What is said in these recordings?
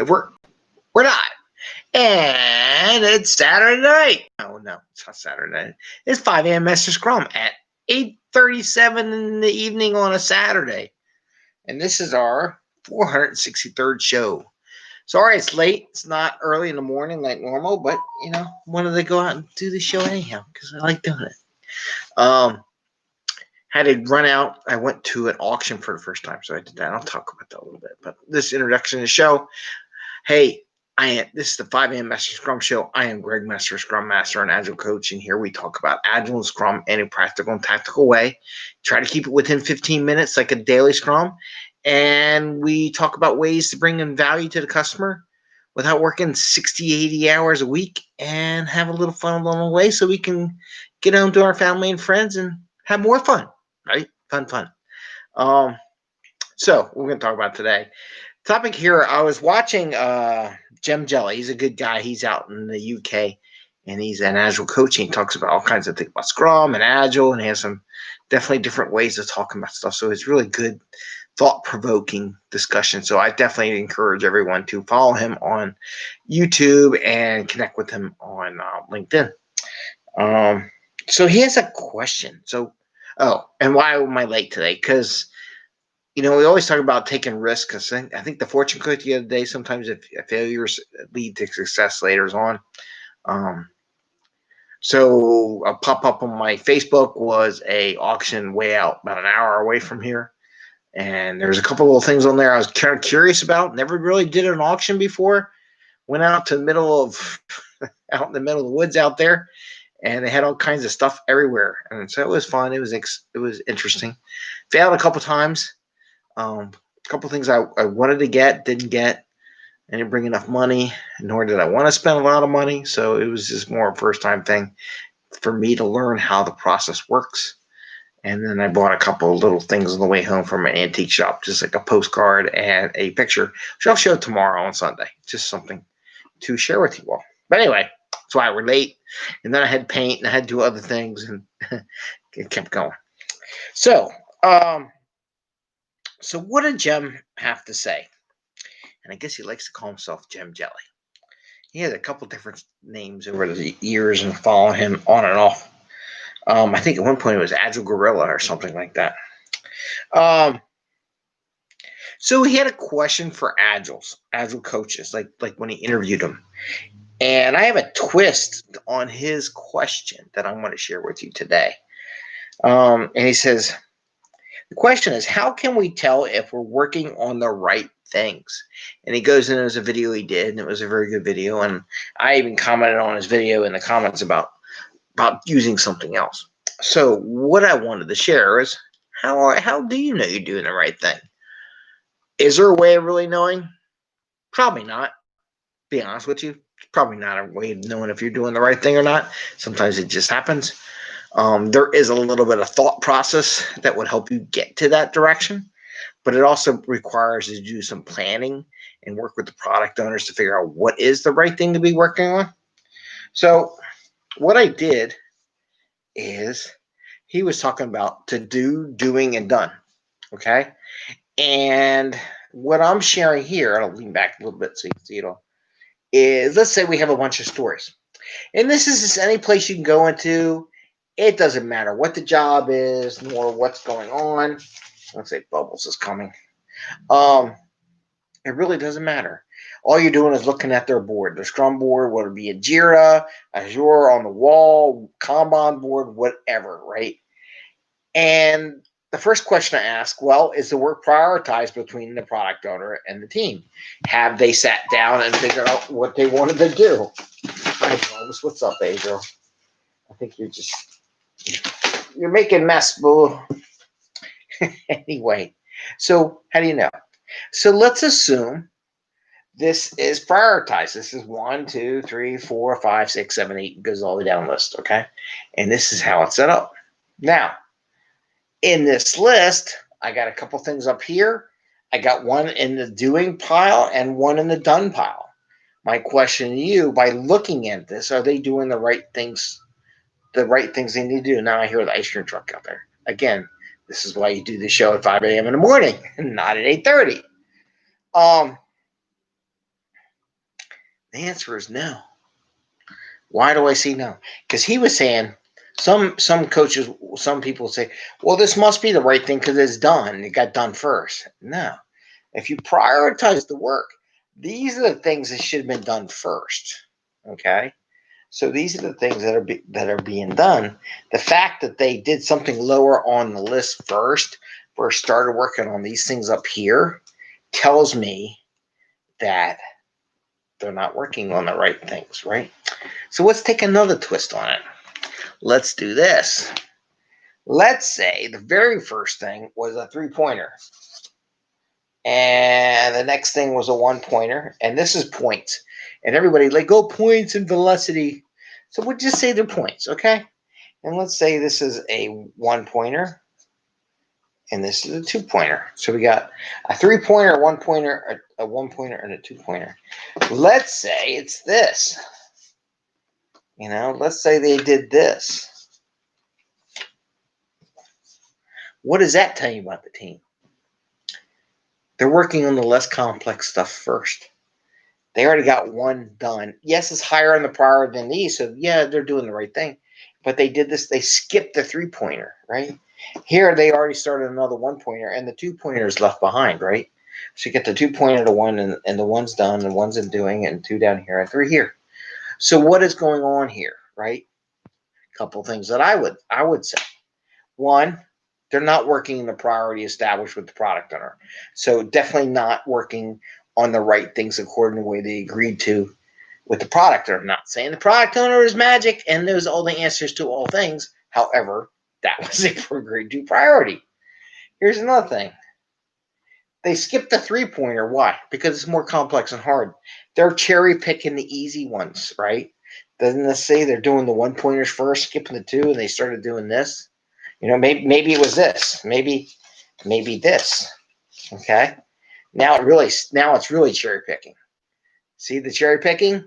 we're not. And it's Saturday night. Oh, no, it's not Saturday night. It's 5 a.m. Mester Scrum at 8:37 in the evening on a Saturday. And this is our 463rd show. Sorry it's late. It's not early in the morning like normal, but, wanted to go out and do the show anyhow because I like doing it. Had to run out. I went to an auction for the first time, so I did that. I'll talk about that a little bit. But this introduction to the show, hey, this is the 5 a.m. Mester Scrum Show. I am Greg Mester, Scrum Master and Agile Coach, and here we talk about Agile and Scrum in a practical and tactical way. Try to keep it within 15 minutes like a daily Scrum, and we talk about ways to bring in value to the customer without working 60, 80 hours a week and have a little fun along the way so we can get home to our family and friends and have more fun, right? Fun. So we're going to talk about today. Topic here, I was watching Jem Jelly. He's a good guy. He's out in the UK, and he's an Agile coach. He talks about all kinds of things about Scrum and Agile, and he has some definitely different ways of talking about stuff. So it's really good, thought-provoking discussion. So I definitely encourage everyone to follow him on YouTube and connect with him on LinkedIn. So he has a question. And why am I late today? Because we always talk about taking risks. Because I think the fortune cookie the other day, sometimes if failures lead to success later on. So a pop-up on my Facebook was a auction way out, about an hour away from here. And there's a couple little things on there I was kind of curious about. Never really did an auction before. Went out in the middle of the woods out there. And they had all kinds of stuff everywhere. And so it was fun. It was interesting. Failed a couple times. A couple things I wanted to get, didn't get. I didn't bring enough money, nor did I want to spend a lot of money. So it was just more a first-time thing for me to learn how the process works. And then I bought a couple of little things on the way home from an antique shop, just like a postcard and a picture, which I'll show tomorrow on Sunday. Just something to share with you all. But anyway, that's why we're late. And then I had paint and I had to do other things, and it kept going. So what did Jem have to say? And I guess he likes to call himself Jem Jelly. He has a couple different names over the years and follow him on and off. I think at one point it was Agile Gorilla or something like that. So he had a question for Agile coaches, like when he interviewed them. And I have a twist on his question that I'm going to share with you today. And he says, the question is, how can we tell if we're working on the right things? And he goes into a video he did, and it was a very good video. And I even commented on his video in the comments about using something else. So what I wanted to share is, how do you know you're doing the right thing? Is there a way of really knowing? Probably not. Be honest with you. Probably not a way of knowing if you're doing the right thing or not. Sometimes it just happens. There is a little bit of thought process that would help you get to that direction, but it also requires you to do some planning and work with the product owners to figure out what is the right thing to be working on. So what I did is, he was talking about to do, doing, and done. Okay? And what I'm sharing here, I'll lean back a little bit so you can see it all, is let's say we have a bunch of stories. And this is just any place you can go into. It doesn't matter what the job is, nor what's going on. Let's say Bubbles is coming. It really doesn't matter. All you're doing is looking at their board, their Scrum board, whether it be a Jira, Azure, on the wall, Kanban board, whatever, right? And the first question I ask, well, is the work prioritized between the product owner and the team? Have they sat down and figured out what they wanted to do? Hi, Thomas. What's up, Adriel? I think you're making mess, boo. Anyway, so how do you know? So let's assume this is prioritized. This is 1, 2, 3, 4, 5, 6, 7, 8, goes all the way down the list, okay? And this is how it's set up. Now, in this list, I got a couple things up here. I got one in the doing pile and one in the done pile. My question to you, by looking at this, are they doing the right things they need to do? Now I hear the ice cream truck out there. Again, this is why you do the show at 5 a.m. in the morning, not at 8:30. The answer is no. Why do I say no? Because he was saying some coaches, some people say, well, this must be the right thing because it's done. It got done first. No. If you prioritize the work, these are the things that should have been done first. Okay? So these are the things that are being done. The fact that they did something lower on the list first started working on these things up here tells me that they're not working on the right things, right? So let's take another twist on it. Let's do this. Let's say the very first thing was a 3-pointer. And the next thing was a 1-pointer. And this is points. And everybody like, oh, points and velocity. So we'll just say they're points, okay? And let's say this is a 1-pointer. And this is a 2-pointer. So we got a 3-pointer, a 1-pointer, a 1-pointer, and a 2-pointer. Let's say it's this. Let's say they did this. What does that tell you about the team? They're working on the less complex stuff first. They already got one done. Yes, it's higher on the priority than these, so yeah, they're doing the right thing. But they did this. They skipped the 3-pointer, right? Here, they already started another 1-pointer, and the 2-pointer is left behind, right? So you get the 2-pointer to 1, and the 1's done, and 1's in doing, and 2 down here, and 3 here. So what is going on here, right? A couple things that I would say. One, they're not working in the priority established with the product owner. So definitely not working on the right things according to the way they agreed to with the product owner. I'm not saying the product owner is magic and knows all the answers to all things. However, that was a agreed to priority. Here's another thing. They skipped the 3-pointer. Why? Because it's more complex and hard. They're cherry picking the easy ones, right? Doesn't this say they're doing the 1-pointers first, skipping the 2, and they started doing this? Maybe it was this. Maybe this. Okay. Now it's really cherry picking. See the cherry picking?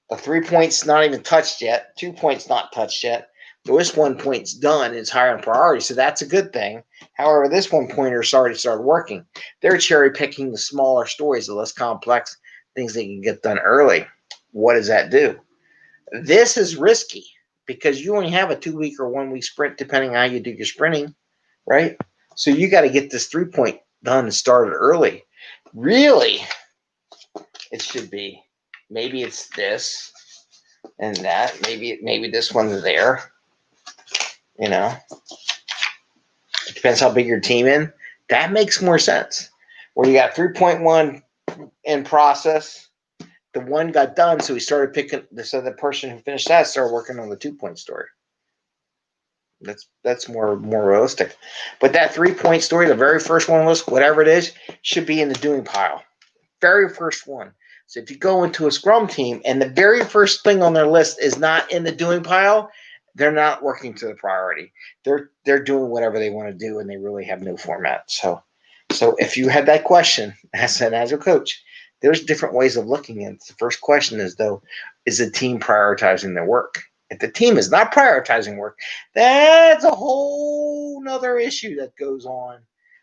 The 3 points not even touched yet. 2 points not touched yet. This 1 point's done. It's higher in priority, so that's a good thing. However, this 1-pointer's already started working. They're cherry picking the smaller stories, the less complex things they can get done early. What does that do? This is risky because you only have a 2-week or 1-week sprint, depending on how you do your sprinting, right? So you got to get this 3-point done and started early. Really, it should be. Maybe it's this and that. Maybe this one's there. It depends how big your team is. That makes more sense. Where you got 3.1 in process. The 1 got done, so he started picking. So the person who finished that started working on the 2-point story. That's more realistic. But that 3-point story, the very first one list, whatever it is, should be in the doing pile. Very first one. So if you go into a Scrum team and the very first thing on their list is not in the doing pile, they're not working to the priority. They're doing whatever they want to do, and they really have no format. So if you had that question as an Agile coach, there's different ways of looking at it. The first question is, though, is the team prioritizing their work? If the team is not prioritizing work, that's a whole nother issue that goes on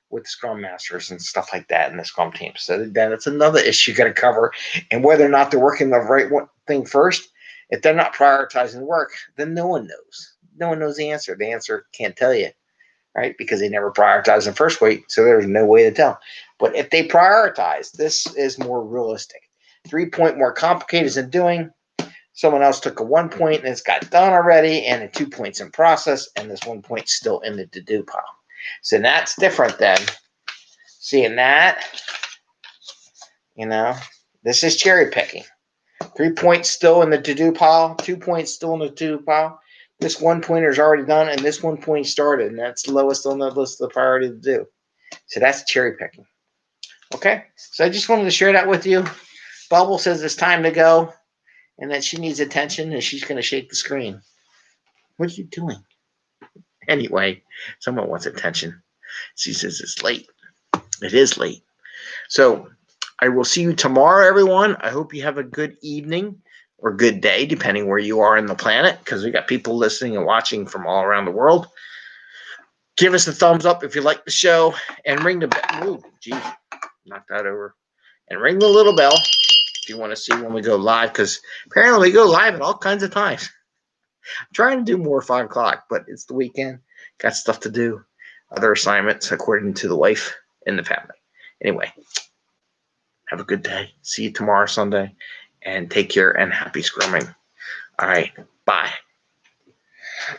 with the Scrum Masters and stuff like that in the Scrum team. So then it's another issue you got to cover. And whether or not they're working the right thing first, if they're not prioritizing work, then no one knows. No one knows the answer. The answer can't tell you, right? Because they never prioritized in the first week, so there's no way to tell. But if they prioritize, this is more realistic. 3-point more complicated than doing. Someone else took a 1 point and it's got done already, and a 2 points in process, and this 1 point still in the to-do pile. So that's different than seeing that. This is cherry picking. 3 points still in the to-do pile, 2 points still in the to-do pile. This 1-pointer is already done, and this 1 point started, and that's the lowest on the list of the priority to do. So that's cherry picking. Okay? So I just wanted to share that with you. Bubble says it's time to go, and that she needs attention, and she's going to shake the screen. What are you doing? Anyway, someone wants attention. She says it's late. It is late. So I will see you tomorrow, everyone. I hope you have a good evening or good day, depending where you are in the planet, because we got people listening and watching from all around the world. Give us a thumbs up if you like the show, and ring the bell. Ooh, geez, knocked that over. And ring the little bell if you want to see when we go live, because apparently we go live at all kinds of times. I'm trying to do more 5 o'clock, but it's the weekend. Got stuff to do, other assignments according to the wife and the family. Anyway, have a good day. See you tomorrow, Sunday, and take care and happy scrumming. All right, bye.